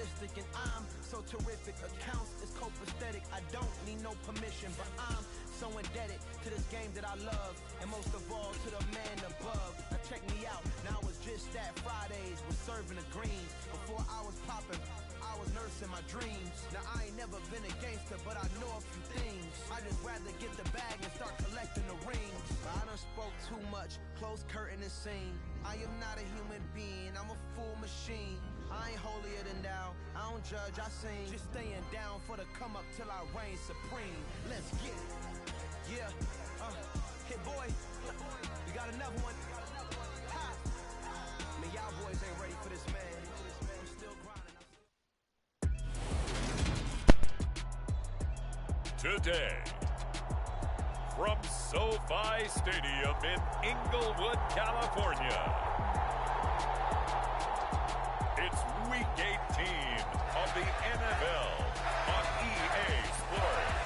realistic, and I'm so terrific. Accounts is copacetic. I don't need no permission, but I'm so indebted to this game that I love, and most of all to the man above. Now check me out. Now it's just that Fridays was serving the green. Before I was popping, I was nursing my dreams. Now I ain't never been a gangster, but I know a few things. I just rather get the bag and start collecting the rings. But I done spoke too much. Close curtain and scene. I am not a human being. I'm a full machine. I ain't holier than thou. I don't judge, I sing. Just staying down for the come up till I reign supreme. Let's get it. Yeah. Hit boy. We got another one. Ha. Man, y'all boys ain't ready for this, man. I'm still grinding. Today, from SoFi Stadium in Inglewood, California, it's Week 18 of the NFL on EA Sports.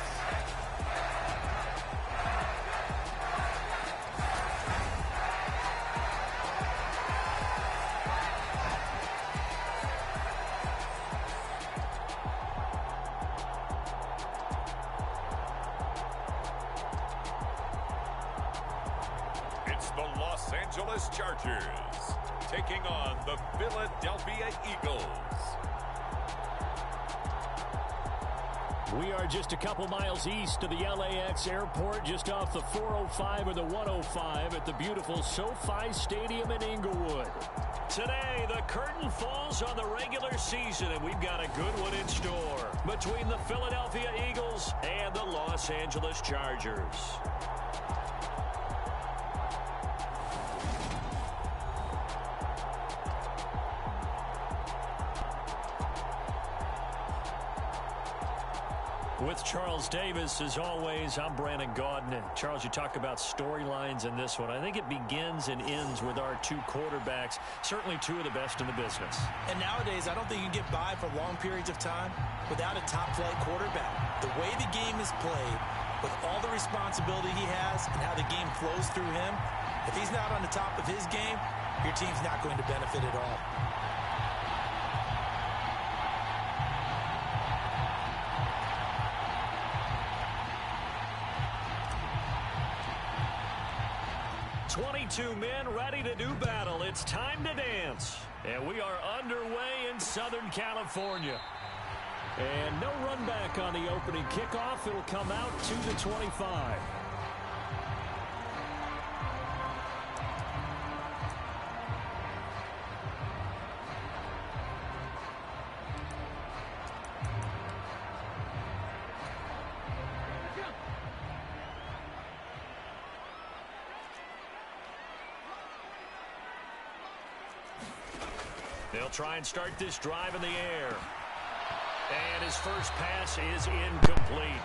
It's the Los Angeles Chargers taking on the Philadelphia Eagles. We are just a couple miles east of the LAX airport, just off the 405 or the 105 at the beautiful SoFi Stadium in Inglewood. Today, the curtain falls on the regular season, and we've got a good one in store between the Philadelphia Eagles and the Los Angeles Chargers. With Charles Davis, as always, I'm Brandon Gaudin. And Charles, you talk about storylines in this one. I think it begins and ends with our two quarterbacks, certainly two of the best in the business. And nowadays, I don't think you can get by for long periods of time without a top-flight quarterback. The way the game is played, with all the responsibility he has and how the game flows through him, if he's not on the top of his game, your team's not going to benefit at all. Two men ready to do battle. It's time to dance. And we are underway in Southern California. And no run back on the opening kickoff. It'll come out to the 25. They'll try and start this drive in the air. And his first pass is incomplete.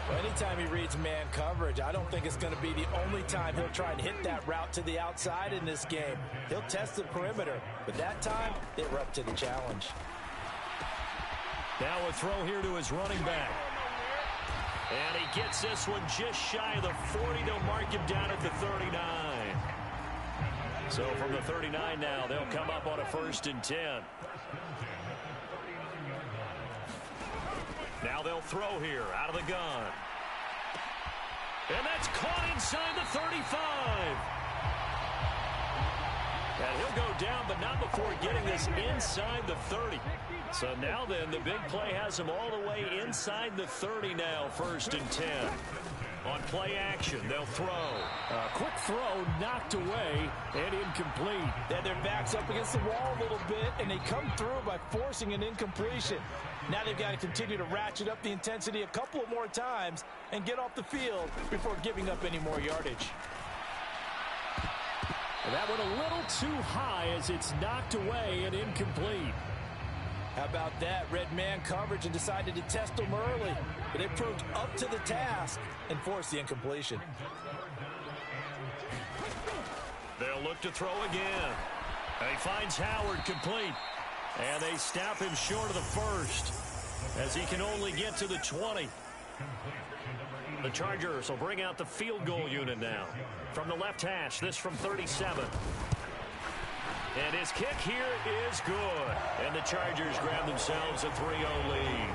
Well, anytime he reads man coverage, I don't think it's going to be the only time he'll try and hit that route to the outside in this game. He'll test the perimeter, but that time, they were up to the challenge. Now a throw here to his running back. And he gets this one just shy of the 40. They'll mark him down at the 39. So from the 39 now, they'll come up on a 1st and 10. Now they'll throw here out of the gun. And that's caught inside the 35. And he'll go down, but not before getting this inside the 30. So now then, the big play has him all the way inside the 30 now, 1st and 10. On play action, they'll throw. A quick throw knocked away and incomplete. Then their back's up against the wall a little bit, and they come through by forcing an incompletion. Now they've got to continue to ratchet up the intensity a couple of more times and get off the field before giving up any more yardage. And that went a little too high as it's knocked away and incomplete. How about that? Red man coverage and decided to test them early. But it proved up to the task and forced the incompletion. They'll look to throw again. And he finds Howard complete. And they stop him short of the 1st as he can only get to the 20. The Chargers will bring out the field goal unit now. From the left hash, this from 37. And his kick here is good. And the Chargers grab themselves a 3-0 lead.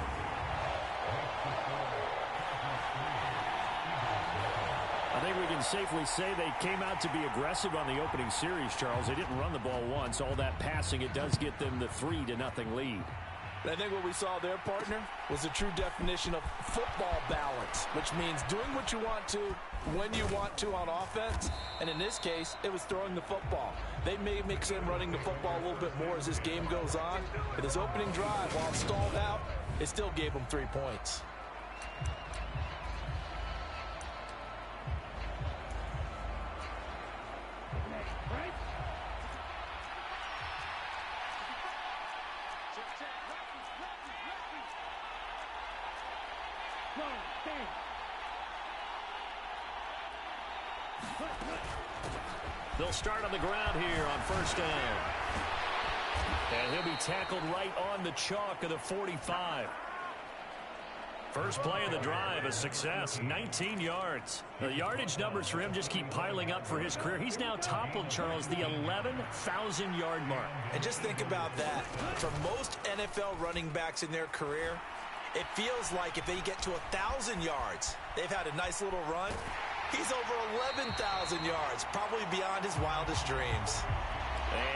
I think we can safely say they came out to be aggressive on the opening series, Charles. They didn't run the ball once. All that passing, it does get them the 3-0 lead. I think what we saw there, partner, was a true definition of football balance, which means doing what you want to, when you want to on offense. And in this case, it was throwing the football. They may mix in running the football a little bit more as this game goes on. But his opening drive, while stalled out, it still gave him 3 points. They'll start on the ground here on first down. And he'll be tackled right on the chalk of the 45. First play of the drive, a success, 19 yards. The yardage numbers for him just keep piling up for his career. He's now toppled, Charles, the 11,000-yard mark. And just think about that. For most NFL running backs in their career, it feels like if they get to 1,000 yards, they've had a nice little run. He's over 11,000 yards, probably beyond his wildest dreams.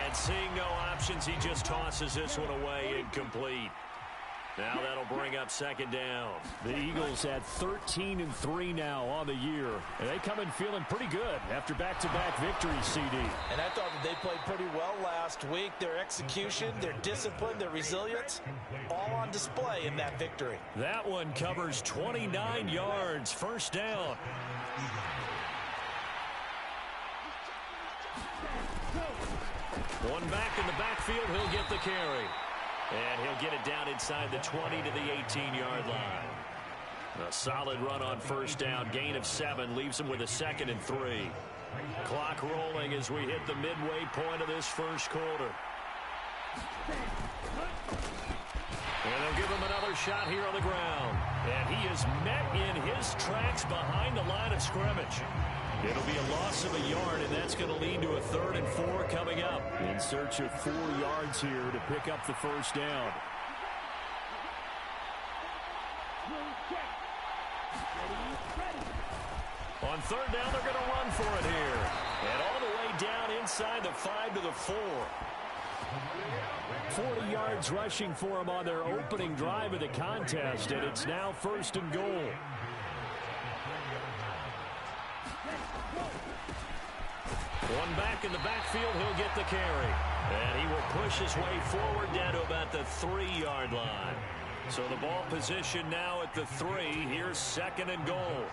And seeing no options, he just tosses this one away incomplete. Now that'll bring up second down. The Eagles at 13-3 now on the year. And they come in feeling pretty good after back-to-back victories, CD. And I thought that they played pretty well last week. Their execution, their discipline, their resilience, all on display in that victory. That one covers 29 yards, first down. One back in the backfield, he'll get the carry. And he'll get it down inside the 20 to the 18-yard line. A solid run on first down. Gain of 7 leaves him with a 2nd and 3. Clock rolling as we hit the midway point of this first quarter. And they'll give him another shot here on the ground. And he is met in his tracks behind the line of scrimmage. It'll be a loss of a yard, and that's going to lead to a 3rd and 4 coming up. In search of 4 yards here to pick up the first down. On 3rd down, they're going to run for it here. And all the way down inside the 5 to the 4. 40 yards rushing for him on their opening drive of the contest, and it's now 1st and goal. One back in the backfield, he'll get the carry. And he will push his way forward down to about the 3-yard line. So the ball position now at the 3. Here's 2nd and goal.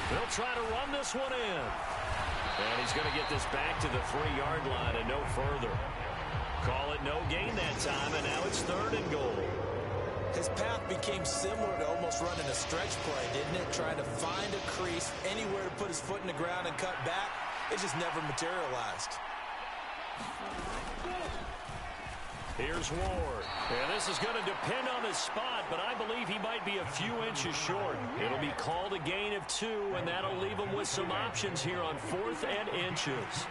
They'll try to run this one in. And he's going to get this back to the 3-yard line and no further. Call it no gain that time, and now it's 3rd and goal. His path became similar to almost running a stretch play, didn't it? Trying to find a crease, anywhere to put his foot in the ground and cut back. It just never materialized. Here's Ward. And this is going to depend on the spot, but I believe he might be a few inches short. It'll be called a gain of 2, and that'll leave him with some options here on 4th and inches.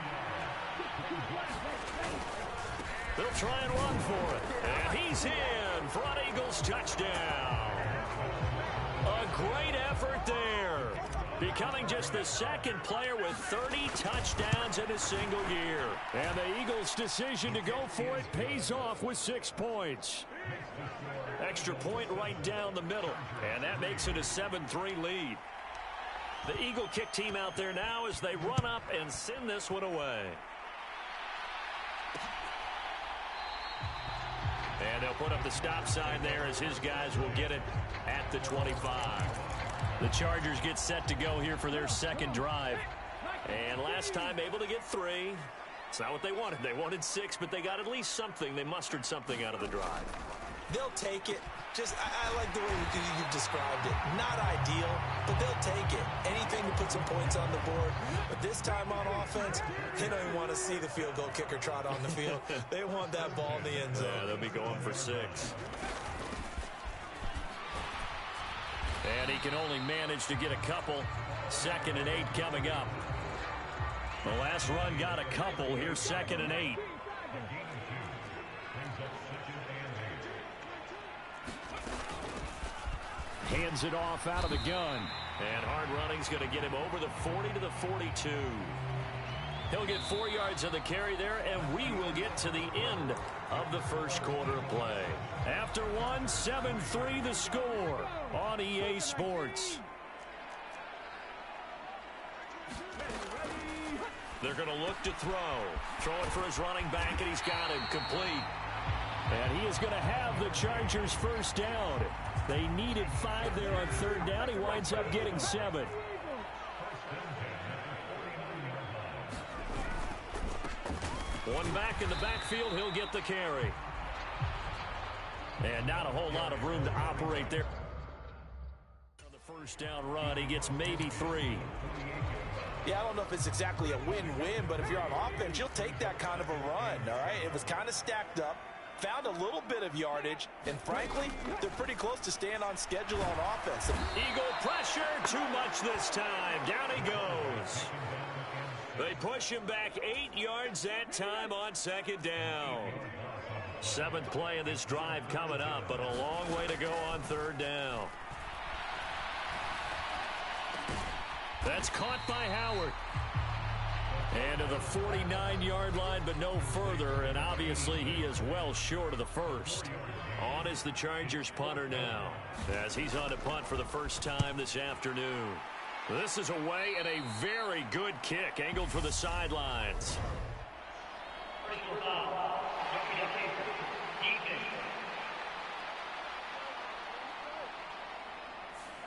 They'll try and run for it. And he's in. Front Eagles touchdown. A great effort there. Becoming just the 2nd player with 30 touchdowns in a single year. And the Eagles' decision to go for it pays off with 6 points. Extra point right down the middle. And that makes it a 7-3 lead. The Eagle kick team out there now as they run up and send this one away. And they'll put up the stop sign there as his guys will get it at the 25. The Chargers get set to go here for their 2nd drive. And last time able to get 3. It's not what they wanted. They wanted 6, but they got at least something. They mustered something out of the drive. They'll take it. I like the way you've described it. Not ideal, but they'll take it. Anything to put some points on the board. But this time on offense, they don't even want to see the field goal kicker trot on the field. They want that ball in the end zone. Yeah, they'll be going for 6. And he can only manage to get a couple. 2nd and 8 coming up. The last run got a couple. Here's 2nd and 8. Hands it off out of the gun. And hard running's going to get him over the 40 to the 42. He'll get 4 yards on the carry there, and we will get to the end of the first quarter of play. After one, 7-3 the score on EA Sports. They're going to look to throw. Throwing for his running back, and he's got him complete. And he is going to have the Chargers first down. They needed 5 there on 3rd down. He winds up getting 7. One back in the backfield. He'll get the carry. And not a whole lot of room to operate there. On the first down run, he gets maybe 3. Yeah, I don't know if it's exactly a win-win, but if you're on offense, you'll take that kind of a run, all right? It was kind of stacked up, found a little bit of yardage, and frankly, they're pretty close to staying on schedule on offense. Eagle pressure, too much this time. Down he goes. They push him back 8 yards that time on 2nd down. 7th play of this drive coming up, but a long way to go on 3rd down. That's caught by Howard. And to the 49-yard line, but no further, and obviously he is well short of the first. On is the Chargers punter now, as he's on to punt for the first time this afternoon. This is away, and a very good kick, angled for the sidelines.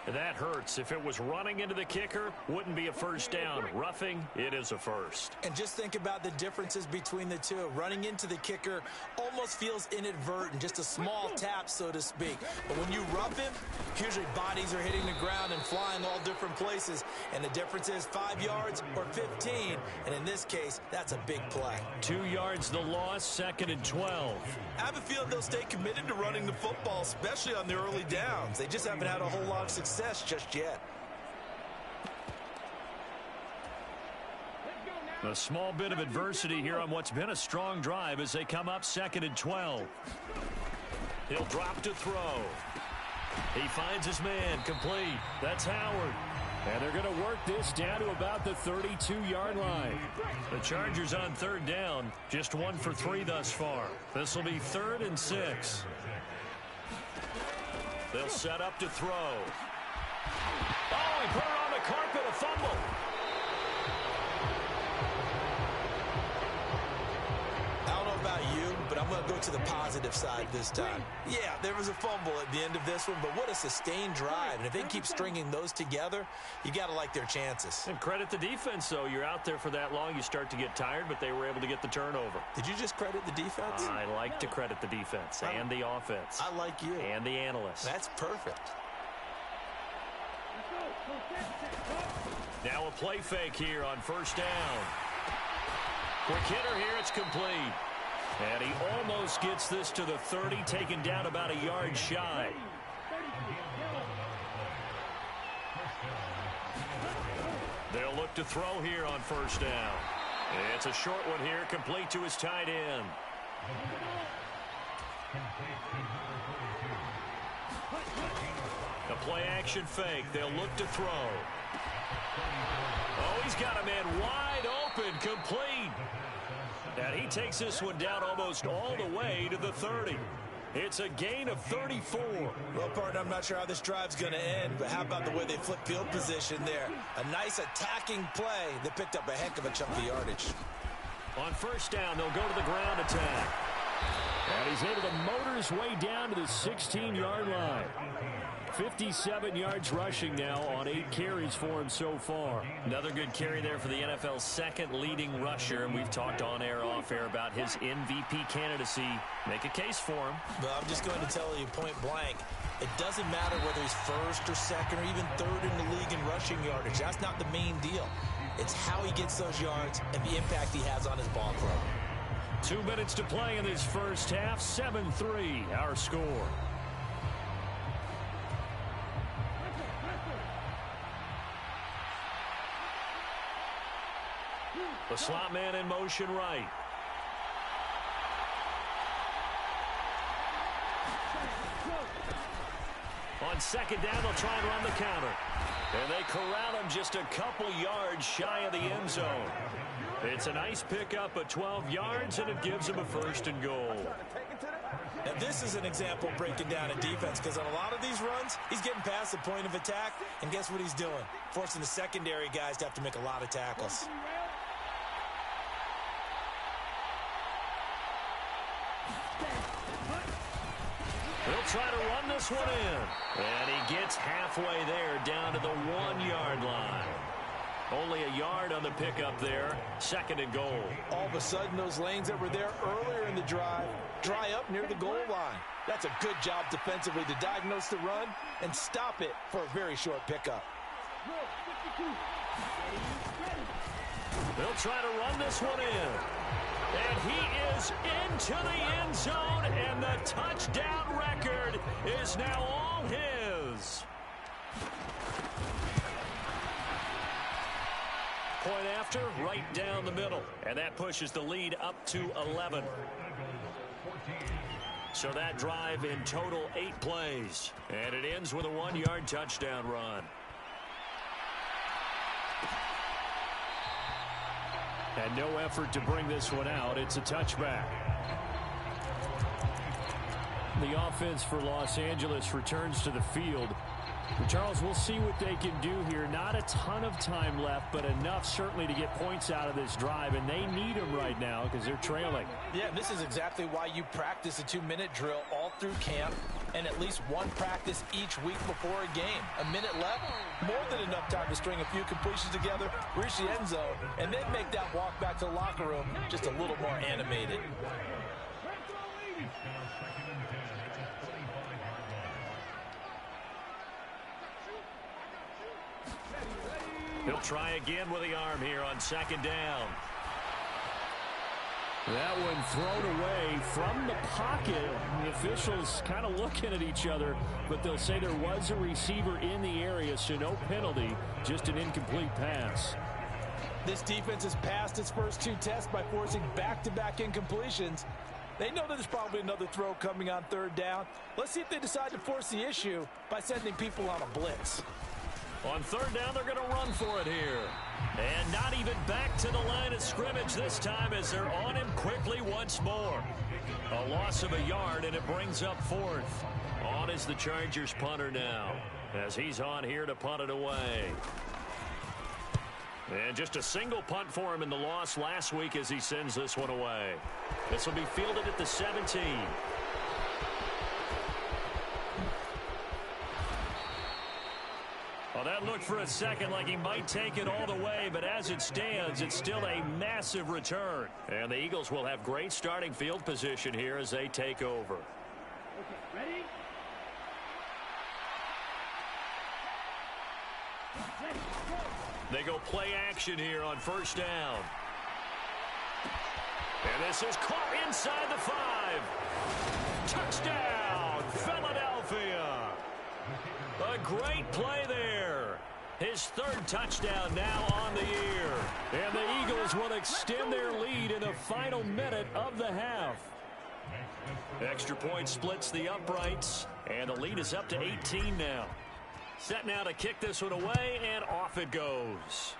That hurts. If it was running into the kicker, wouldn't be a first down. Roughing, it is a first. And just think about the differences between the two. Running into the kicker almost feels inadvertent, just a small tap, so to speak. But when you rough him, usually bodies are hitting the ground and flying all different places. And the difference is 5 yards or 15. And in this case, that's a big play. 2 yards the loss, 2nd and 12. I have a feeling they'll stay committed to running the football, especially on the early downs. They just haven't had a whole lot of success just yet. A small bit of adversity here on what's been a strong drive as they come up 2nd and 12. He'll drop to throw. He finds his man, complete. That's Howard. And they're going to work this down to about the 32-yard line. The Chargers on 3rd down, just 1 for 3 thus far. This will be 3rd and 6. They'll set up to throw. Oh, he put it on the carpet, a fumble. I don't know about you, but I'm going to go to the positive side this time. Yeah, there was a fumble at the end of this one, but what a sustained drive. And if they keep stringing those together, you got to like their chances. And credit the defense, though. You're out there for that long, you start to get tired, but they were able to get the turnover. Did you just credit the defense? I like to credit the defense and the offense. I like you. And the analysts. That's perfect. Now a play fake here on 1st down. Quick hitter here, it's complete. And he almost gets this to the 30, taken down about a yard shy. They'll look to throw here on 1st down. It's a short one here, complete to his tight end. A play action fake. They'll look to throw. Oh, he's got a man wide open, complete. And he takes this one down almost all the way to the 30. It's a gain of 34. Well, partner, I'm not sure how this drive's going to end, but how about the way they flip field position there? A nice attacking play that picked up a heck of a chunk of yardage. On 1st down, they'll go to the ground attack. And he's able to motor his way down to the 16-yard line. 57 yards rushing now on 8 carries for him so far. Another good carry there for the NFL's 2nd leading rusher, and we've talked on air, off air about his MVP candidacy. Make a case for him. Well, I'm just going to tell you point blank, it doesn't matter whether he's 1st or 2nd or even 3rd in the league in rushing yardage. That's not the main deal. It's how he gets those yards and the impact he has on his ball club. 2 minutes to play in this first half. 7-3 our score. The slot man in motion right. On second down, they'll try and run the counter. And they corral him just a couple yards shy of the end zone. It's a nice pickup of 12 yards, and it gives him a 1st and goal. Now, this is an example of breaking down a defense, because on a lot of these runs, he's getting past the point of attack, and guess what he's doing? Forcing the secondary guys to have to make a lot of tackles. He'll try to run this one in. And he gets halfway there, down to the 1-yard line. Only a yard on the pickup there. 2nd and goal. All of a sudden, those lanes that were there earlier in the drive dry up near the goal line. That's a good job defensively to diagnose the run and stop it for a very short pickup. They'll try to run this one in. And he is into the end zone, and the touchdown record is now all his. Point after, right down the middle. And that pushes the lead up to 11. So that drive in total 8 plays. And it ends with a 1-yard touchdown run. And no effort to bring this one out. It's a touchback. The offense for Los Angeles returns to the field. Charles, we'll see what they can do here. Not a ton of time left, but enough certainly to get points out of this drive, and they need them right now because they're trailing. Yeah, this is exactly why you practice a 2-minute drill all through camp and at least one practice each week before a game. A minute left, more than enough time to string a few completions together, reach the end zone, and then make that walk back to the locker room just a little more animated. He'll try again with the arm here on 2nd down. That one thrown away from the pocket. The officials kind of looking at each other, but they'll say there was a receiver in the area, so no penalty, just an incomplete pass. This defense has passed its first 2 tests by forcing back-to-back incompletions. They know that there's probably another throw coming on 3rd down. Let's see if they decide to force the issue by sending people on a blitz. On 3rd down, they're going to run for it here. And not even back to the line of scrimmage this time as they're on him quickly once more. A loss of a yard, and it brings up 4th. On is the Chargers punter now as he's on here to punt it away. And just a single punt for him in the loss last week as he sends this one away. This will be fielded at the 17. Well, that looked for a second like he might take it all the way, but as it stands, it's still a massive return. And the Eagles will have great starting field position here as they take over. Okay, ready? They go play action here on 1st down. And this is caught inside the 5. Touchdown, Philadelphia. A great play there. His 3rd touchdown now on the year. And the Eagles will extend their lead in the final minute of the half. Extra point splits the uprights, and the lead is up to 18 now. Set now to kick this one away, and off it goes.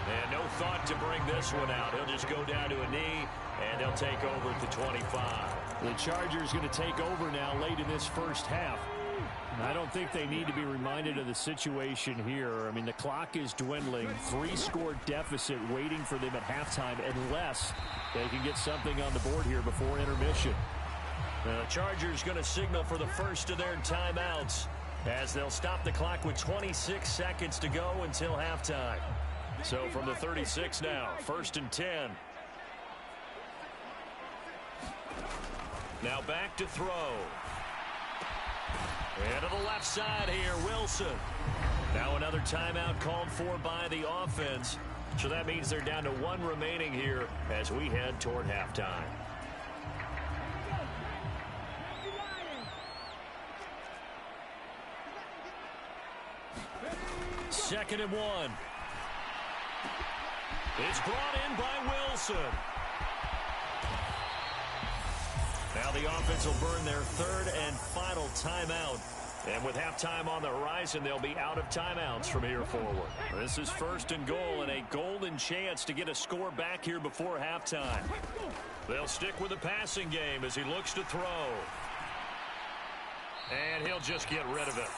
And no thought to bring this one out. He'll just go down to a knee, and they'll take over at the 25. The Chargers going to take over now late in this first half. I don't think they need to be reminded of the situation here. I mean, the clock is dwindling. 3-score deficit waiting for them at halftime unless they can get something on the board here before intermission. The Chargers going to signal for the first of their timeouts as they'll stop the clock with 26 seconds to go until halftime. So from the 36 now, 1st and 10. Now back to throw. And to the left side here, Wilson. Now another timeout called for by the offense. So that means they're down to 1 remaining here as we head toward halftime. 2nd and 1. It's brought in by Wilson. Now the offense will burn their 3rd and final timeout. And with halftime on the horizon, they'll be out of timeouts from here forward. This is 1st and goal and a golden chance to get a score back here before halftime. They'll stick with the passing game as he looks to throw. And he'll just get rid of it.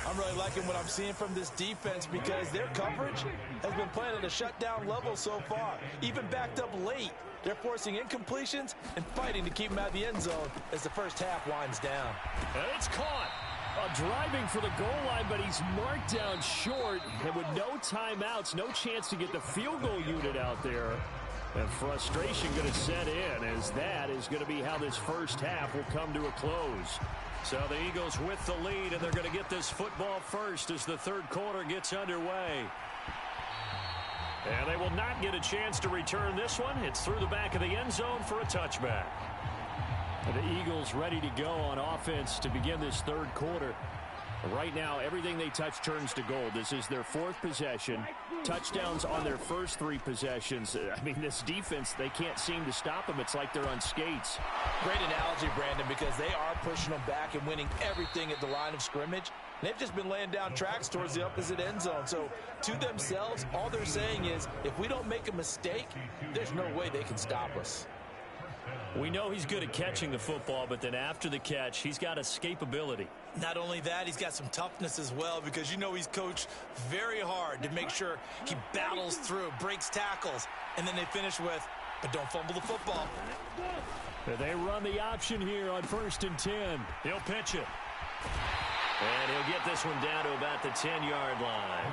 I'm really liking what I'm seeing from this defense because their coverage has been playing at a shutdown level so far. Even backed up late, they're forcing incompletions and fighting to keep them out of the end zone as the first half winds down. And it's caught. Driving for the goal line, but he's marked down short. And with no timeouts, no chance to get the field goal unit out there. And frustration going to set in as that is going to be how this first half will come to a close. So the Eagles with the lead, and they're going to get this football first as the 3rd quarter gets underway. And they will not get a chance to return this one. It's through the back of the end zone for a touchback. And the Eagles ready to go on offense to begin this 3rd quarter. Right now, everything they touch turns to gold. This is their 4th possession. Touchdowns on their first 3 possessions. I mean, this defense, they can't seem to stop them. It's like they're on skates. Great analogy, Brandon, because they are pushing them back and winning everything at the line of scrimmage. They've just been laying down tracks towards the opposite end zone. So, to themselves, all they're saying is, if we don't make a mistake, there's no way they can stop us. We know he's good at catching the football, but then after the catch, he's got escapability. Not only that, he's got some toughness as well because you know he's coached very hard to make sure he battles through, breaks tackles, and then they finish with, but don't fumble the football. They run the option here on 1st and 10. He'll pitch it. And he'll get this one down to about the 10-yard line.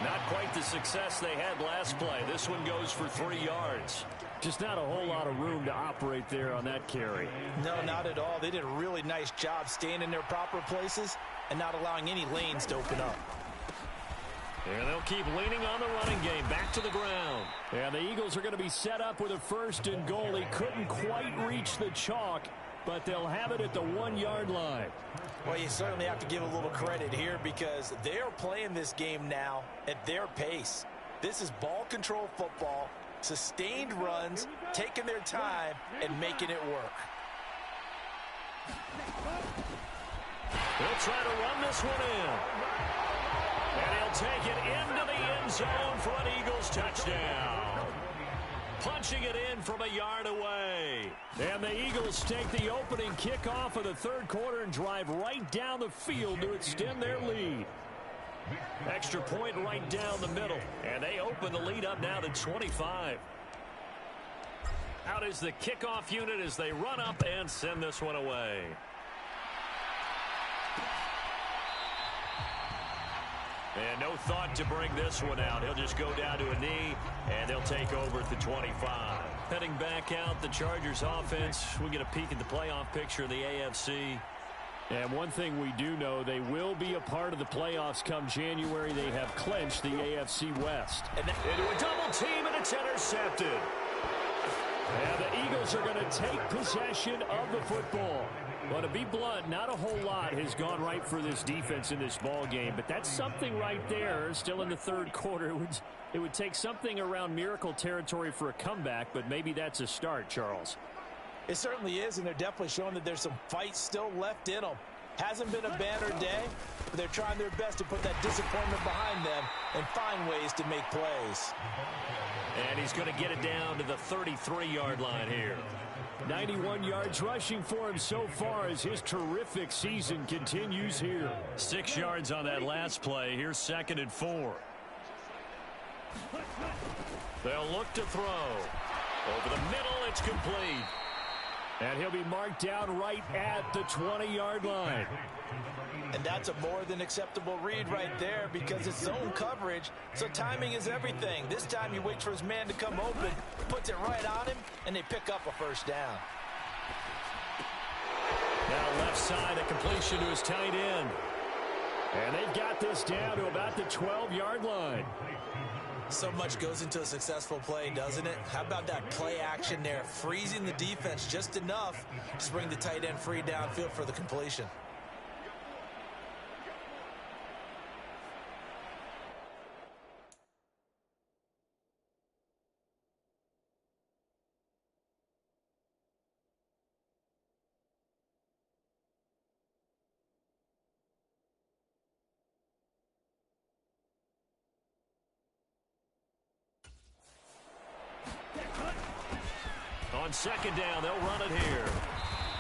Not quite the success they had last play. This one goes for 3 yards. Just not a whole lot of room to operate there on that carry. No, not at all. They did a really nice job staying in their proper places and not allowing any lanes to open up. And they'll keep leaning on the running game back to the ground. And the Eagles are going to be set up with a 1st and goal. He couldn't quite reach the chalk, but they'll have it at the 1-yard line. Well, you certainly have to give a little credit here because they're playing this game now at their pace. This is ball control football, sustained runs, taking their time, and making it work. He'll try to run this one in. And he'll take it into the end zone for an Eagles touchdown. Punching it in from a yard away. And the Eagles take the opening kickoff of the 3rd quarter and drive right down the field to extend their lead. Extra point right down the middle. And they open the lead up now to 25. Out is the kickoff unit as they run up and send this one away. And no thought to bring this one out. He'll just go down to a knee, and they'll take over at the 25. Heading back out, the Chargers offense. We get a peek at the playoff picture of the AFC. And one thing we do know, they will be a part of the playoffs come January. They have clinched the AFC West. And into a double team, and it's intercepted. And the Eagles are going to take possession of the football. Well, to be blunt, not a whole lot has gone right for this defense in this ball game, but that's something right there. Still in the 3rd quarter, it would take something around miracle territory for a comeback, but maybe that's a start, Charles. It certainly is, and they're definitely showing that there's some fight still left in them. Hasn't been a banner day, but they're trying their best to put that disappointment behind them and find ways to make plays. And he's going to get it down to the 33-yard line here. 91 yards rushing for him so far as his terrific season continues here. 6 yards on that last play. Here's 2nd and 4. They'll look to throw. Over the middle, it's complete. And he'll be marked down right at the 20-yard line. And that's a more than acceptable read right there because it's zone coverage, so timing is everything. This time he waits for his man to come open, puts it right on him, and they pick up a 1st down. Now left side, a completion to his tight end. And they've got this down to about the 12-yard line. So much goes into a successful play, doesn't it? How about that play action there, freezing the defense just enough to bring the tight end free downfield for the completion. on second down, they'll run it here.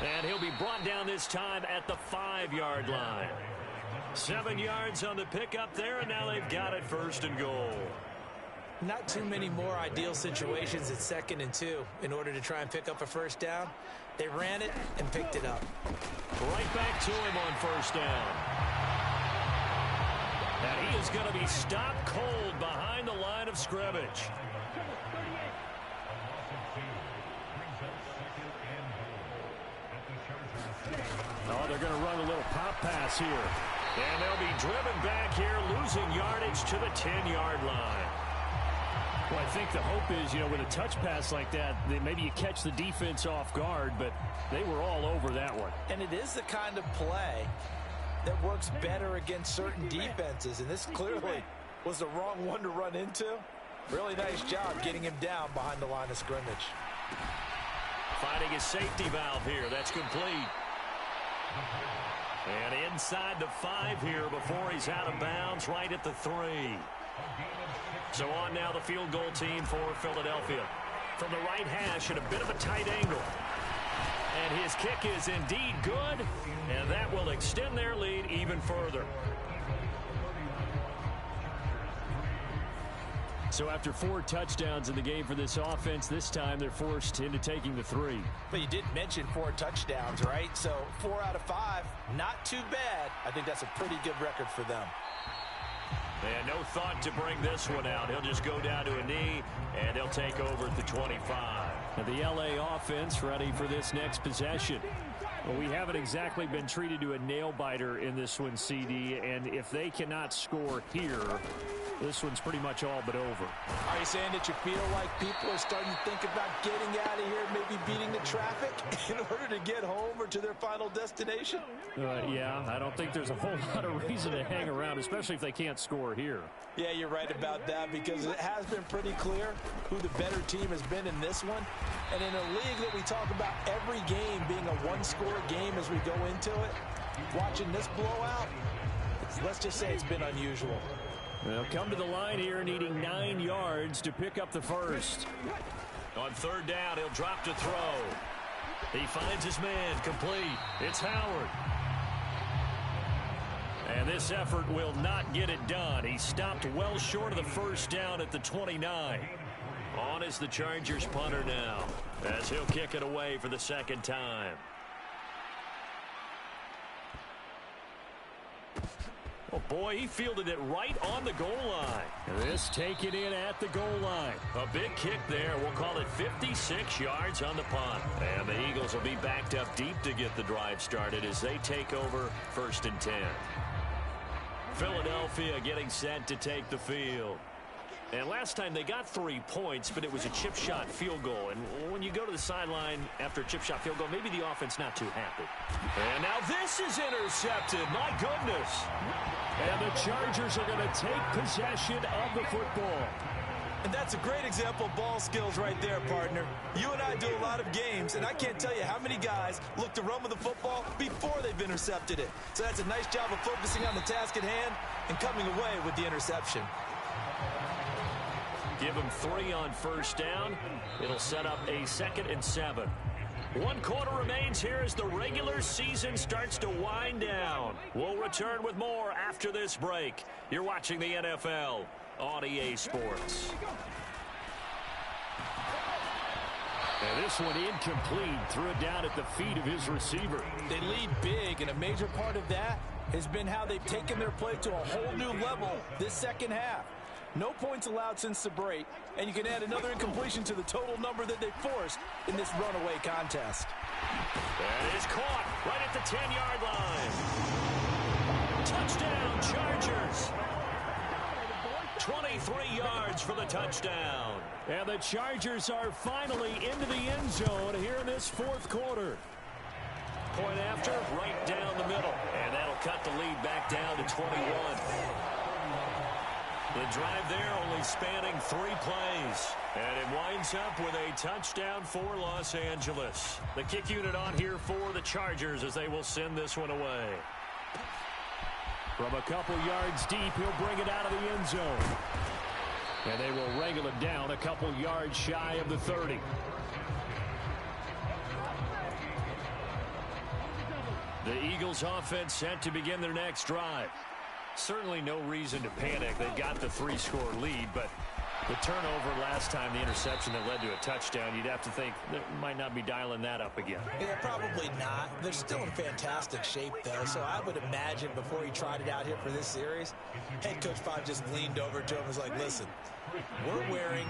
And he'll be brought down this time at the 5-yard line. 7 yards on the pickup there, and now they've got it first and goal. Not too many more ideal situations at 2nd and 2 in order to try and pick up a first down. They ran it and picked it up. Right back to him on first down. And he is going to be stopped cold behind the line of scrimmage. Oh, they're going to run a little pop pass here. And they'll be driven back here, losing yardage to the 10-yard line. Well, I think the hope is, with a touch pass like that, maybe you catch the defense off guard, but they were all over that one. And it is the kind of play that works better against certain defenses, and this clearly was the wrong one to run into. Really nice job getting him down behind the line of scrimmage. Finding a safety valve here. That's complete. And inside the 5 here before he's out of bounds, right at the 3. So on now the field goal team for Philadelphia. From the right hash at a bit of a tight angle. And his kick is indeed good, and that will extend their lead even further. So after 4 touchdowns in the game for this offense, this time they're forced into taking the 3. But you did mention 4 touchdowns, right? So 4 out of 5, not too bad. I think that's a pretty good record for them. And no thought to bring this one out. He'll just go down to a knee, and they'll take over at the 25. And the LA offense ready for this next possession. Well, we haven't exactly been treated to a nail-biter in this one, CD, and if they cannot score here, this one's pretty much all but over. Are you saying that you feel like people are starting to think about getting out of here, maybe beating the traffic in order to get home or to their final destination? Yeah, I don't think there's a whole lot of reason to hang around, especially if they can't score here. Yeah, you're right about that, because it has been pretty clear who the better team has been in this one. And in a league that we talk about every game being a one-score game as we go into it, watching this blowout, let's just say it's been unusual. They'll come to the line here needing 9 yards to pick up the first. On 3rd down, he'll drop to throw. He finds his man, complete. It's Howard. And this effort will not get it done. He stopped well short of the first down at the 29. On is the Chargers punter now, as he'll kick it away for the 2nd time. Oh, boy, he fielded it right on the goal line. This taken in at the goal line. A big kick there. We'll call it 56 yards on the punt. And the Eagles will be backed up deep to get the drive started as they take over 1st and 10. Philadelphia getting set to take the field. And last time they got 3 points, but it was a chip shot field goal. And when you go to the sideline after a chip shot field goal, maybe the offense not too happy. And now this is intercepted. My goodness. And the Chargers are going to take possession of the football. And that's a great example of ball skills right there, partner. You and I do a lot of games, and I can't tell you how many guys look to run with the football before they've intercepted it. So that's a nice job of focusing on the task at hand and coming away with the interception. Give him 3 on 1st down. It'll set up a 2nd and 7. 1 quarter remains here as the regular season starts to wind down. We'll return with more after this break. You're watching the NFL on EA Sports. And this one incomplete. Threw it down at the feet of his receiver. They lead big, and a major part of that has been how they've taken their play to a whole new level this 2nd half. No points allowed since the break, and you can add another incompletion to the total number that they forced in this runaway contest. That is caught right at the 10-yard line. Touchdown, Chargers. 23 yards for the touchdown. And the Chargers are finally into the end zone here in this 4th quarter. Point after, right down the middle. And that'll cut the lead back down to 21. The drive there only spanning 3 plays. And it winds up with a touchdown for Los Angeles. The kick unit on here for the Chargers as they will send this one away. From a couple yards deep, he'll bring it out of the end zone. And they will wrangle it down a couple yards shy of the 30. The Eagles offense set to begin their next drive. Certainly no reason to panic. They've got the 3-score lead, but the turnover last time, the interception that led to a touchdown, you'd have to think they might not be dialing that up again. Yeah, probably not. They're still in fantastic shape, though, so I would imagine before he tried it out here for this series, head coach Five just leaned over to him and was like, listen, we're wearing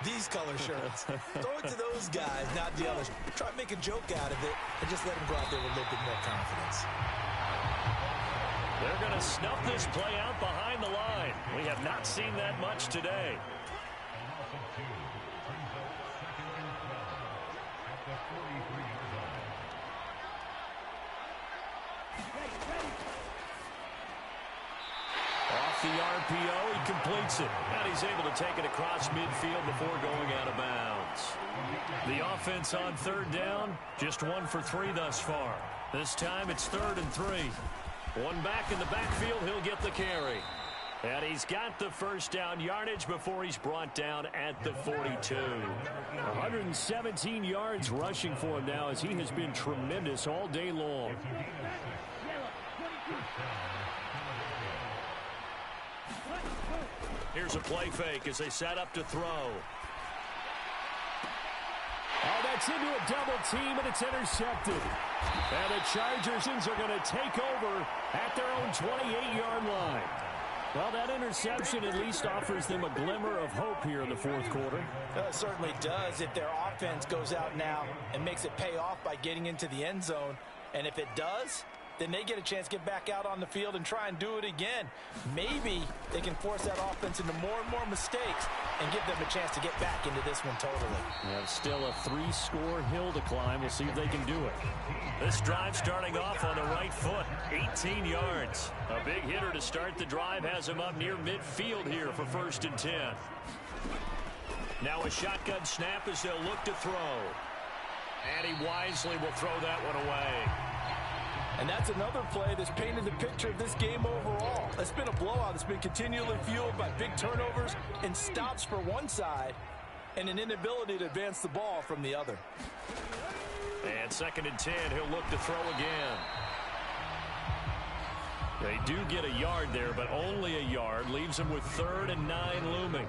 these color shirts. Throw it to those guys, not the others. Try to make a joke out of it and just let them go out there with a little bit more confidence. They're going to snuff this play out behind the line. We have not seen that much today. Off the RPO, he completes it. And he's able to take it across midfield before going out of bounds. The offense on third down, just 1 for 3 thus far. This time it's 3rd and 3. One back in the backfield, he'll get the carry. And he's got the first down yardage before he's brought down at the 42. 117 yards rushing for him now as he has been tremendous all day long. Here's a play fake as they set up to throw. Oh, that's into a double team, and it's intercepted. And the Chargers are going to take over at their own 28-yard line. Well, that interception at least offers them a glimmer of hope here in the fourth quarter. It certainly does if their offense goes out now and makes it pay off by getting into the end zone. And if it does, then they get a chance to get back out on the field and try and do it again. Maybe they can force that offense into more and more mistakes and give them a chance to get back into this one totally. Yeah, still a 3-score hill to climb. We'll see if they can do it. This drive starting off on the right foot, 18 yards. A big hitter to start the drive has him up near midfield here for 1st and 10. Now a shotgun snap as they'll look to throw. And he wisely will throw that one away. And that's another play that's painted the picture of this game overall. It's been a blowout that's been continually fueled by big turnovers and stops for one side and an inability to advance the ball from the other. And 2nd and 10, he'll look to throw again. They do get a yard there, but only a yard. Leaves them with 3rd and 9 looming.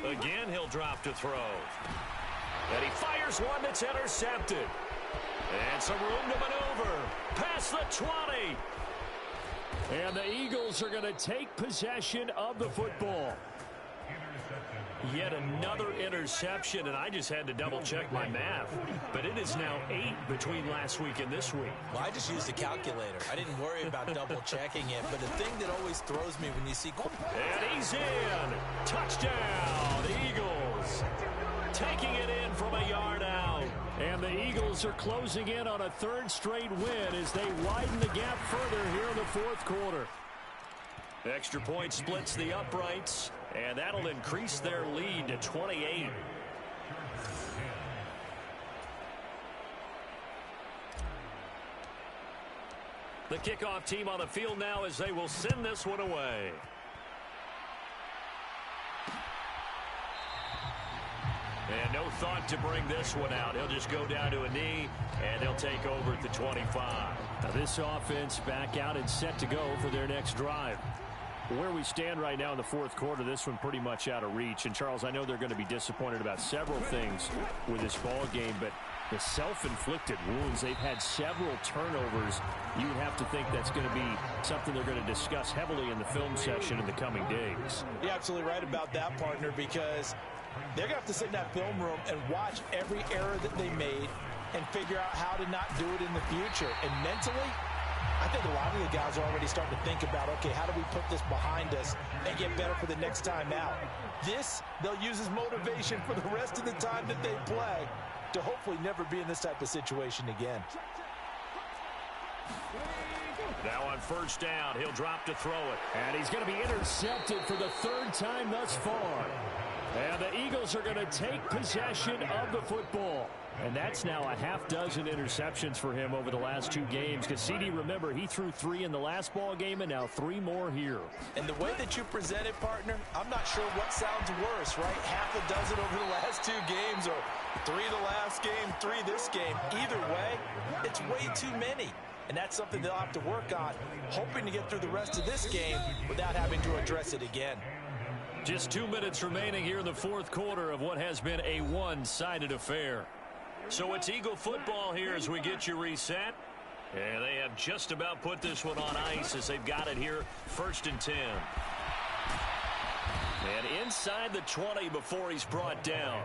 Again, he'll drop to throw. And he fires one that's intercepted. And some room to maneuver. Past the 20. And the Eagles are going to take possession of the football. Yet another interception, and I just had to double-check my math. But it is now 8 between last week and this week. Well, I just used a calculator. I didn't worry about double-checking it. But the thing that always throws me when you see... And he's in. Touchdown, Eagles. Taking it in from a yard out. And the Eagles are closing in on a 3rd straight win as they widen the gap further here in the fourth quarter. Extra point splits the uprights, and that'll increase their lead to 28. The kickoff team on the field now as they will send this one away. And no thought to bring this one out. He'll just go down to a knee, and they'll take over at the 25. Now this offense back out and set to go for their next drive. Where we stand right now in the fourth quarter, this one pretty much out of reach. And, Charles, I know they're going to be disappointed about several things with this ball game, but the self-inflicted wounds, they've had several turnovers. You would have to think that's going to be something they're going to discuss heavily in the film session in the coming days. You're absolutely right about that, partner, because they're going to have to sit in that film room and watch every error that they made and figure out how to not do it in the future. And mentally, I think a lot of the guys are already starting to think about, okay, how do we put this behind us and get better for the next time out? This, they'll use as motivation for the rest of the time that they play to hopefully never be in this type of situation again. Now on 1st down, he'll drop to throw it. And he's going to be intercepted for the 3rd time thus far. And the Eagles are going to take possession of the football. And that's now a half dozen interceptions for him over the last 2 games. Because CD, remember, he threw 3 in the last ball game and now 3 more here. And the way that you present it, partner, I'm not sure what sounds worse, right? Half a dozen over the last 2 games or 3 the last game, 3 this game. Either way, it's way too many. And that's something they'll have to work on, hoping to get through the rest of this game without having to address it again. Just 2 minutes remaining here in the 4th quarter of what has been a one-sided affair. So it's Eagle football here as we get you reset. And they have just about put this one on ice as they've got it here, 1st and 10. And inside the 20 before he's brought down.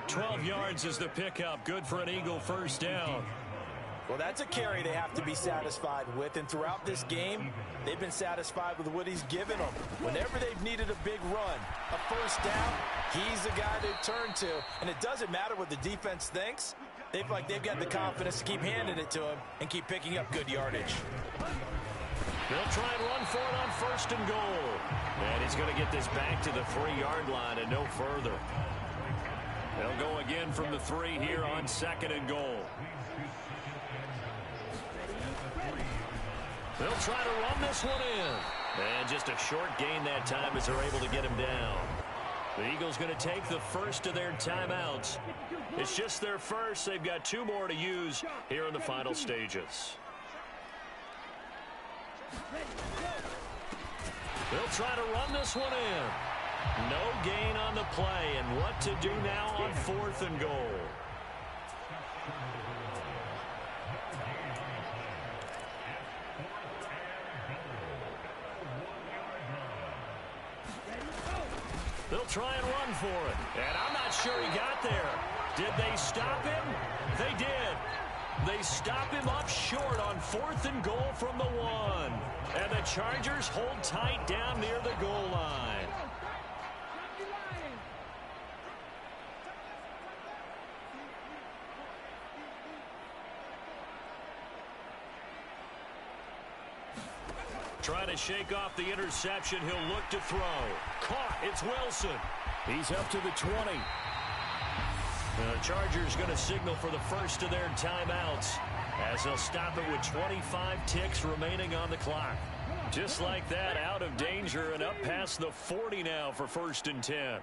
12 yards is the pickup. Good for an Eagle first down. Well, that's a carry they have to be satisfied with. And throughout this game, they've been satisfied with what he's given them. Whenever they've needed a big run, a first down, he's the guy they turn to. And it doesn't matter what the defense thinks. They feel like they've got the confidence to keep handing it to him and keep picking up good yardage. They'll try and run for it on 1st and goal. And he's going to get this back to the 3-yard line and no further. They'll go again from the 3 here on 2nd and goal. They'll try to run this one in. And just a short gain that time as they're able to get him down. The Eagles going to take the first of their timeouts. It's just their first. They've got 2 more to use here in the final stages. They'll try to run this one in. No gain on the play. And what to do now on 4th and goal. They'll try and run for it. And I'm not sure he got there. Did they stop him? They did. They stop him up short on 4th and goal from the 1. And the Chargers hold tight down near the goal line. Trying to shake off the interception. He'll look to throw. Caught. It's Wilson. He's up to the 20. The Chargers going to signal for the first of their timeouts as they'll stop it with 25 ticks remaining on the clock. Just like that, out of danger and up past the 40 now for 1st and 10.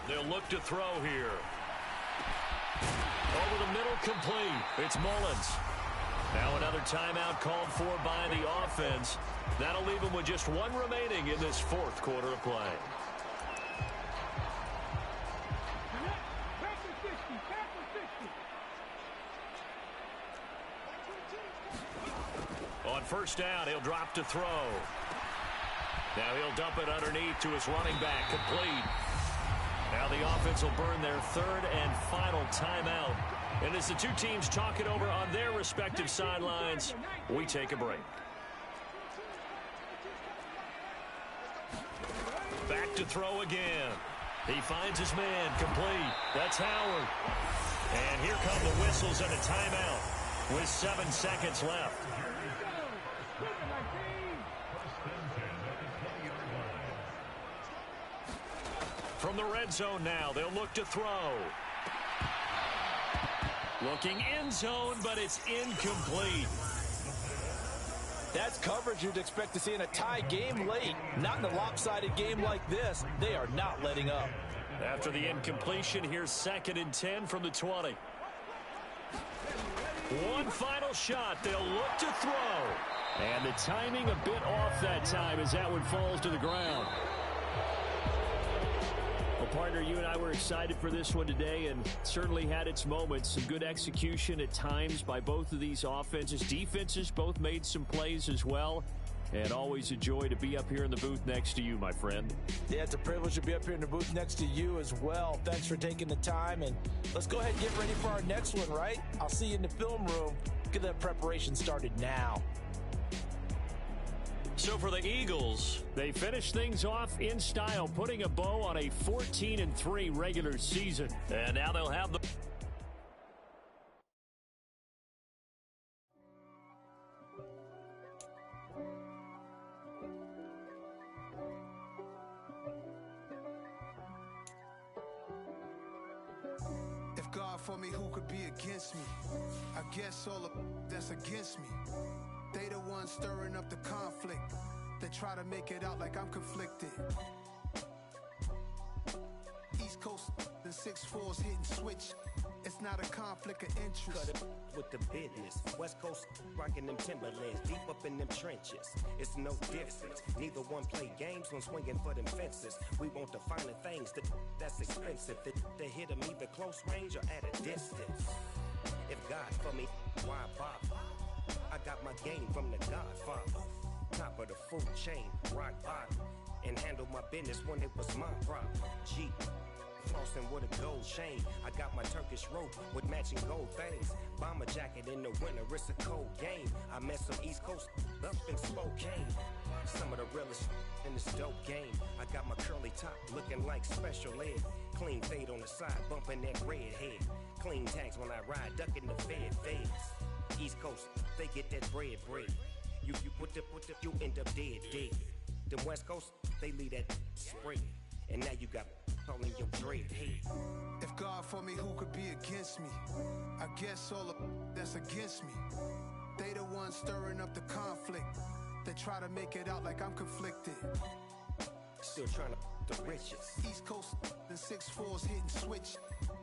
They'll look to throw here. Over the middle, complete. It's Mullins. Now another timeout called for by the offense. That'll leave them with just 1 remaining in this 4th quarter of play. On 1st down, he'll drop to throw. Now he'll dump it underneath to his running back, complete. Now the offense will burn their 3rd and final timeout. And as the 2 teams talk it over on their respective sidelines, we take a break. Back to throw again. He finds his man, complete. That's Howard. And here come the whistles and a timeout with 7 seconds left. From the red zone now, they'll look to throw. Looking end zone, but it's incomplete. That's coverage you'd expect to see in a tie game late. Not in a lopsided game like this. They are not letting up. After the incompletion, here's 2nd and 10 from the 20. One final shot. They'll look to throw. And the timing a bit off that time as that one falls to the ground. Well, partner, you and I were excited for this one today and certainly had its moments. Some good execution at times by both of these offenses. Defenses both made some plays as well. And always a joy to be up here in the booth next to you, my friend. Yeah, it's a privilege to be up here in the booth next to you as well. Thanks for taking the time. And let's go ahead and get ready for our next one, right? I'll see you in the film room. Get that preparation started now. So for the Eagles, they finish things off in style, putting a bow on a 14-3 regular season. And now they'll have the... for me, who could be against me? I guess all the that's against me. They the ones stirring up the conflict. They try to make it out like I'm conflicted. East Coast, the 6'4s hitting switch. It's not a conflict of interest. Cut it with the business. West Coast rocking them Timberlands, deep up in them trenches. It's no difference. Neither one play games when swinging for them fences. We want the finer things that's expensive. That hit them either close range or at a distance. If God for me, why bother? I got my game from the Godfather. Top of the food chain, rock bottom. And handle my business when it was my problem. G. Flossing with a gold chain. I got my Turkish rope with matching gold things. Bomber jacket in the winter, it's a cold game. I met some East Coast up in Spokane. Some of the realest in this dope game. I got my curly top looking like special ed. Clean fade on the side, bumping that red head. Clean tags when I ride, ducking the feds. East Coast, they get that bread. You you end up dead. Them West Coast, they leave that spray. And now you got all in your dread head. If God for me, who could be against me? I guess all the that's against me. They the ones stirring up the conflict. They try to make it out like I'm conflicted. Still trying to the riches. East Coast, the 6'4s hitting switch.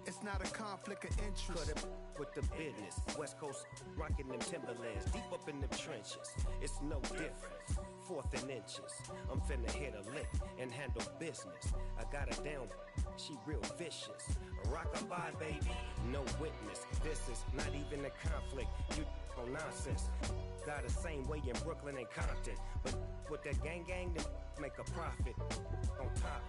It's not a conflict of interest. Cut it with the business. West Coast rocking them Timberlands, deep up in them trenches. It's no difference. 4th and inches. I'm finna hit a lick and handle business. I got her down, she real vicious. Rock-a-bye, baby, no witness. This is not even a conflict. You on nonsense. Got the same way in Brooklyn and Compton. But with that gang, then make a profit. On top,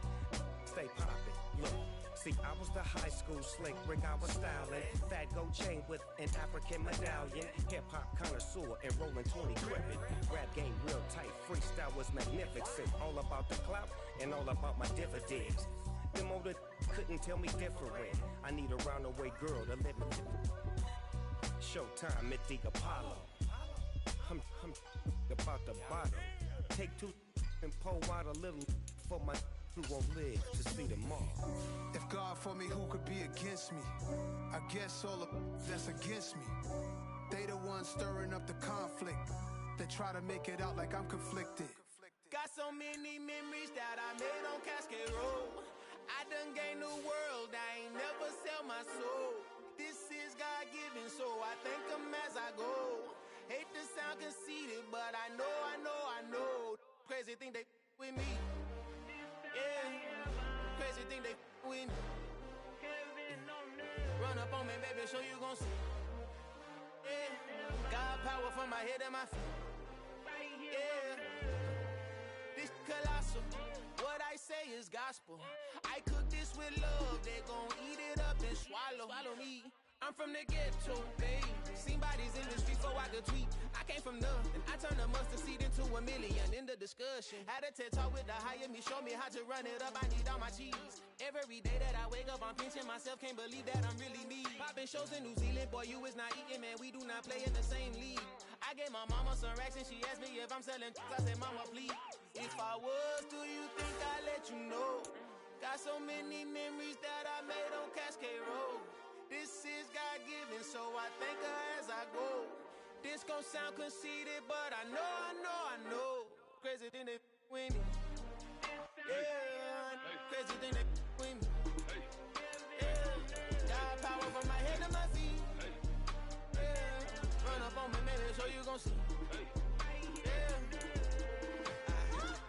stay poppin'. Look. See, I was the high school slick Rick, I was styling. Fat gold chain with an African medallion. Hip-hop connoisseur and rolling 20 gripping. Rap game real tight, freestyle was magnificent. All about the clout and all about my dividends. Them older couldn't tell me different. I need a roundaway girl to live with. Showtime at the Apollo. I'm about the bottom. Take 2 and pour out a little for my who won't live to see tomorrow. If God for me, who could be against me? I guess all the that's against me. They the ones stirring up the conflict. They try to make it out like I'm conflicted. Got so many memories that I made on Cascade Road. I done gained the world, I ain't never sell my soul. This is God-given, so I thank him as I go. Hate to sound conceited, but I know. Crazy thing they with me. Yeah, crazy thing they with me. Run up on me, baby, show you gon' see. Yeah, God power from my head and my feet. Yeah, this colossal. What I say is gospel. I cook this with love. They gon' eat it up and swallow me. I'm from the ghetto, babe. Seen bodies in the streets before I could tweet. I came from nothing. I turned a mustard seed into a million in the discussion. Had a TED talk with the higher me, show me how to run it up. I need all my cheese. Every day that I wake up, I'm pinching myself. Can't believe that I'm really me. Popping shows in New Zealand, boy, you is not eating, man. We do not play in the same league. I gave my mama some racks and she asked me if I'm selling. I said, mama, please. If I was, do you think I'd let you know? Got so many memories that I made on Cascade Road. This is God-given, so I thank her as I go. This gon' sound conceited, but I know. Crazy thing they with me. Yeah, crazy thing they with me. Yeah, God power from my head to my feet. Yeah, run up on me, maybe so you gon' see. Yeah.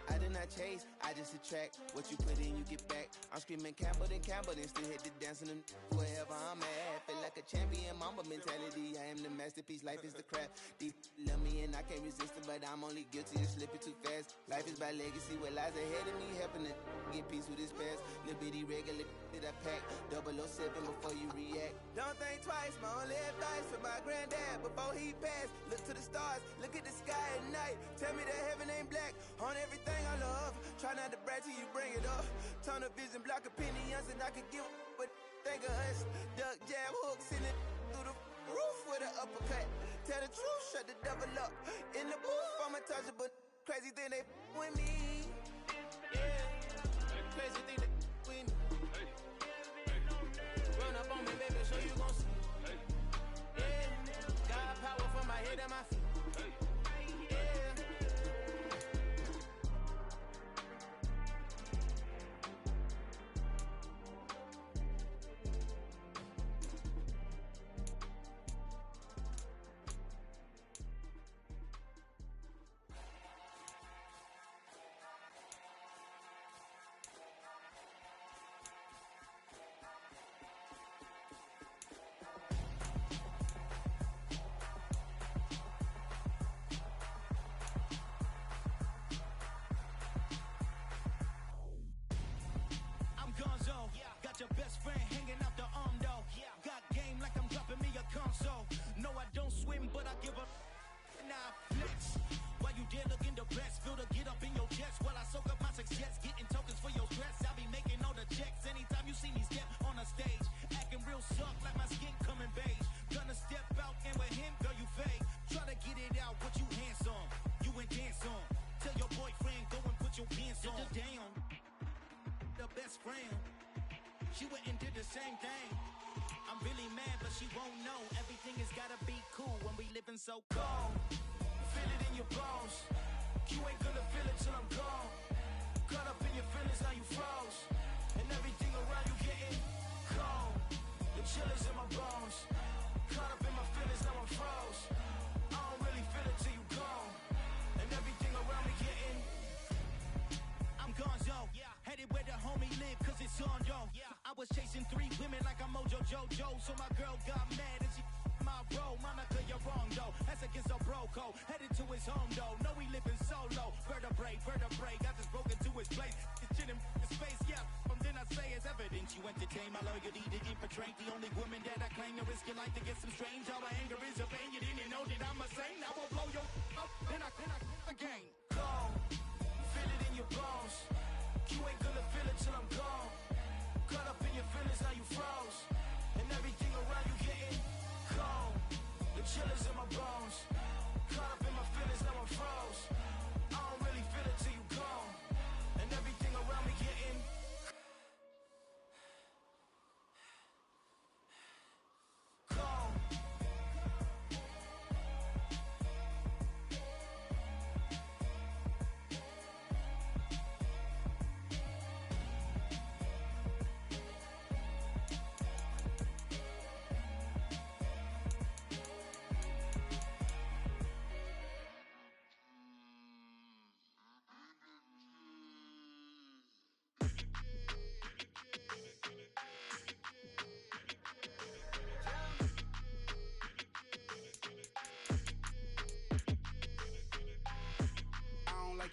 I did not chase, I just attract. What you put in, you get back. I'm screaming Campbell, then still hit the dance and them wherever I'm at. Feel like a champion, mamba mentality. I am the masterpiece, life is the crap. Deep love me and I can't resist it, but I'm only guilty of slipping too fast. Life is by legacy, what lies ahead of me, helping to get peace with this past. Little bitty regular that I pack, 007 before you react. Don't think twice, my only advice for my granddad before he passed. Look to the stars, look at the sky at night. Tell me that heaven ain't black on everything I love. Try not to brag till you bring it up. Tunnel vision, block opinions, and I could give but think of us. Duck jab hooks in it through the roof with an uppercut. Tell the truth, shut the devil up. In the booth, I'm untouchable. Crazy thing they with me. Yeah, crazy thing they with me. Run up on me, baby, so you gon' see. there looking the best. Feel the get up in your chest while I soak up my success. Getting tokens for your stress. I'll be making all the checks anytime you see me step on a stage. Acting real suck like my skin coming beige. Gonna step out and with him, girl, you fake. Try to get it out, but you handsome. You ain't dance on. Tell your boyfriend, go and put your pants on. Damn, the best friend. She went and did the same thing. I'm really mad, but she won't know. Everything has gotta be cool when we living so cold. Feel it in your bones. You ain't gonna feel it till I'm gone. Caught up in your feelings, now you froze. And everything around you getting cold. The chill is in my bones. Caught up in my feelings, now I'm froze. I don't really feel it till you gone. And everything around me getting I'm gone, yo. Headed where the homie live, cause it's on, yo. I was chasing 3 women like I'm Mojo Jojo. So my girl got mad and she my bro. Monica, you're wrong, though. That's against a bro code. Headed to his home, though. No, he living solo. Vertebrae. Got this broken to his place. His chin in his face, yeah. From then I say it's evidence you entertain my loyalty to infiltrate. The only woman that I claim to risk your life to get some strange. How my anger is a pain. You didn't know that I'm a saint. I will blow your up. Then I again. Go. Feel it in your bones. You ain't gonna feel it till I'm gone. Caught up in your feelings, now you froze. And everything around you getting cold. The chill is in my bones. Caught up in my feelings, now I'm froze. I don't really feel it till you gone. And everything around me getting cold.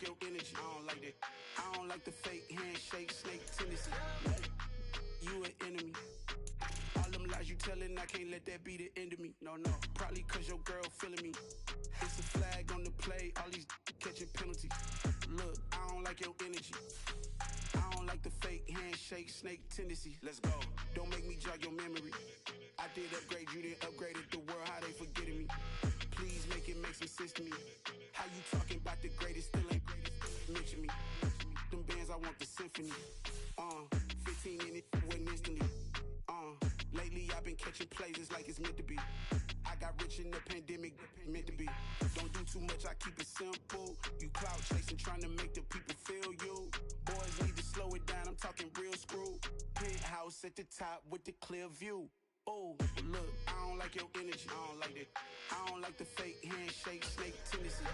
Your energy, I don't like that. I don't like the fake handshake, snake tendency. You an enemy. All them lies you telling, I can't let that be the end of me. No, probably cause your girl feeling me. It's a flag on the play, all these catching penalties. Look, I don't like your energy. I don't like the fake handshake, snake tendency. Let's go. Don't make me jog your memory. I did upgrade, you didn't upgrade it. The world, how they forgetting me. Please make it make some sense to me. How you talking about the greatest, still ain't greatest? Mention me. Them bands, I want the symphony. 15 in it, went instantly. Lately I've been catching plays, it's like it's meant to be. I got rich in the pandemic, meant to be. Don't do too much, I keep it simple. You clout chasing, trying to make the people feel you. Boys need to slow it down, I'm talking real screw. Penthouse at the top with the clear view. Oh, look, I don't like your energy, I don't like that. I don't like the fake handshake, snake tendency.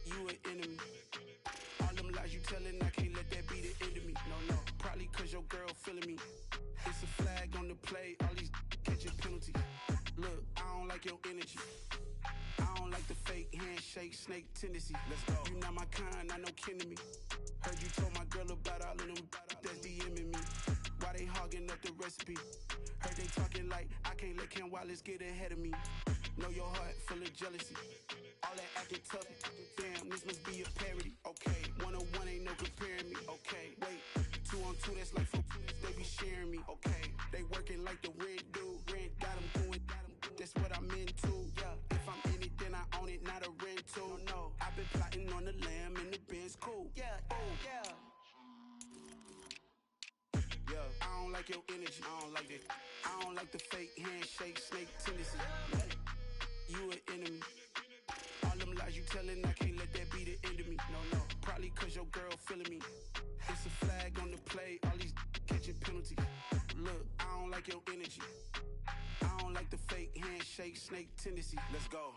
You an enemy. All them lies you telling, I can't let that be the end of me. No, probably cause your girl feeling me. It's a flag on the play, all these catching penalties. Look, I don't like your energy. I don't like the fake handshake, snake tendency. Let's go. You not my kind, I know kin to me. Heard you told my girl about all of them that's DMing me. Why they hogging up the recipe? Heard they talking like I can't let Ken Wallace get ahead of me. Know your heart full of jealousy. All that acting tough. Damn, this must be a parody. Okay, 1-on-1 ain't no comparing me. Okay, wait, 2-on-2 that's like 4. They be sharing me. Okay, they working like the rent dude. Rent got them doing. That's what I'm into. Yeah, if I'm in it, then I own it, not a rental. No, I've been plotting on the lamb and the Benz cool. Yeah, oh yeah. Yeah, I don't like your energy, I don't like that. I don't like the fake handshake, snake tendency. You an enemy. All them lies you telling, I can't let that be the end of me. No, probably cause your girl feeling me. It's a flag on the play, all these catching penalties. Look, I don't like your energy. I don't like the fake handshake, snake tendency. Let's go.